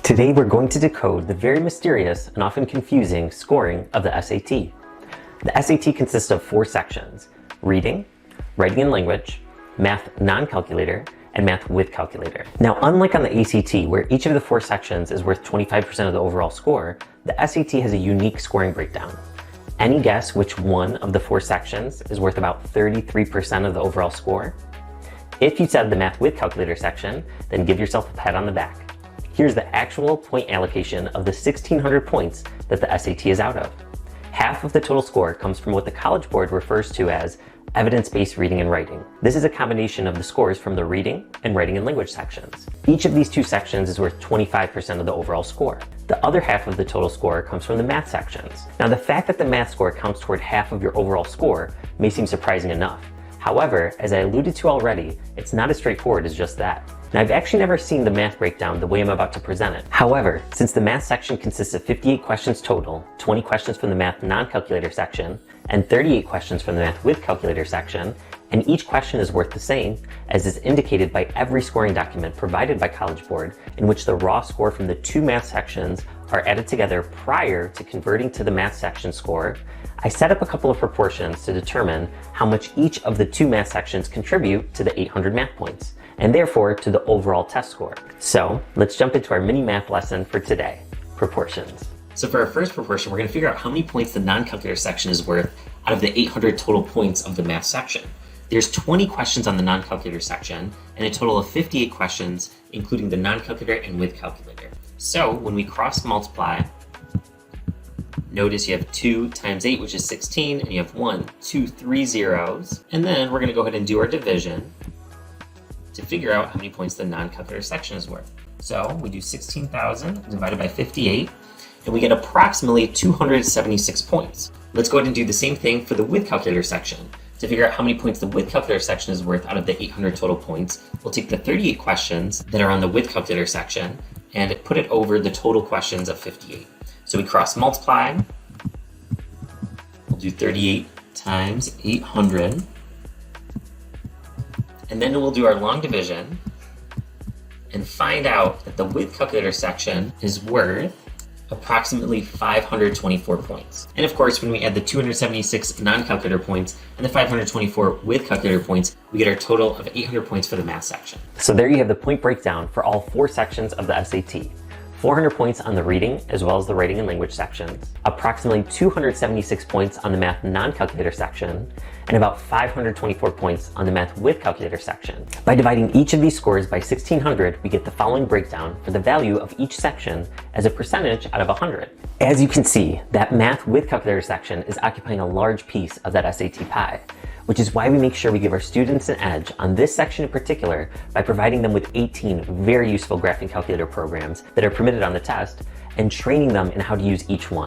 Today we're going to decode the very mysterious and often confusing scoring of the SAT. The SAT consists of 4 sections: reading, writing and language, math non-calculator, and math with calculator. Now, unlike on the ACT, where each of the 4 sections is worth 25% of the overall score, the SAT has a unique scoring breakdown. Any guess which one of the 4 sections is worth about 33% of the overall score? If you said the math with calculator section, then give yourself a pat on the back. Here's the actual point allocation of the 1,600 points that the SAT is out of. Half of the total score comes from what the College Board refers to as evidence-based reading and writing. This is a combination of the scores from the reading and writing and language sections. Each of these 2 sections is worth 25% of the overall score. The other half of the total score comes from the math sections. Now, the fact that the math score counts toward half of your overall score may seem surprising enough. However, as I alluded to already, it's not as straightforward as just that. Now, I've actually never seen the math breakdown the way I'm about to present it. However, since the math section consists of 58 questions total, 20 questions from the math non-calculator section, and 38 questions from the math with calculator section, and each question is worth the same, as is indicated by every scoring document provided by College Board, in which the raw score from the 2 math sections are added together prior to converting to the math section score, I set up a couple of proportions to determine how much each of the 2 math sections contribute to the 800 math points, and therefore to the overall test score. So let's jump into our mini math lesson for today, proportions. So for our first proportion, we're going to figure out how many points the non-calculator section is worth out of the 800 total points of the math section. There's 20 questions on the non-calculator section and a total of 58 questions, including the non-calculator and with calculator. So when we cross multiply, notice you have 2 times 8, which is 16, and you have 1, 2, 3 zeros. And then we're going to go ahead and do our division to figure out how many points the non-calculator section is worth. So we do 16,000 divided by 58, and we get approximately 276 points. Let's go ahead and do the same thing for the with calculator section. To figure out how many points the with calculator section is worth out of the 800 total points, we'll take the 38 questions that are on the with calculator section and put it over the total questions of 58. So we cross multiply. We'll do 38 times 800. And then we'll do our long division and find out that the with calculator section is worth approximately 524 points. And of course, when we add the 276 non-calculator points and the 524 with calculator points, we get our total of 800 points for the math section. So there you have the point breakdown for all 4 sections of the SAT. 400 points on the reading as well as the writing and language sections, approximately 276 points on the math non-calculator section, and about 524 points on the math with calculator section. By dividing each of these scores by 1,600, we get the following breakdown for the value of each section as a percentage out of 100. As you can see, that math with calculator section is occupying a large piece of that SAT pie, which is why we make sure we give our students an edge on this section in particular by providing them with 18 very useful graphing calculator programs that are permitted on the test and training them in how to use each one.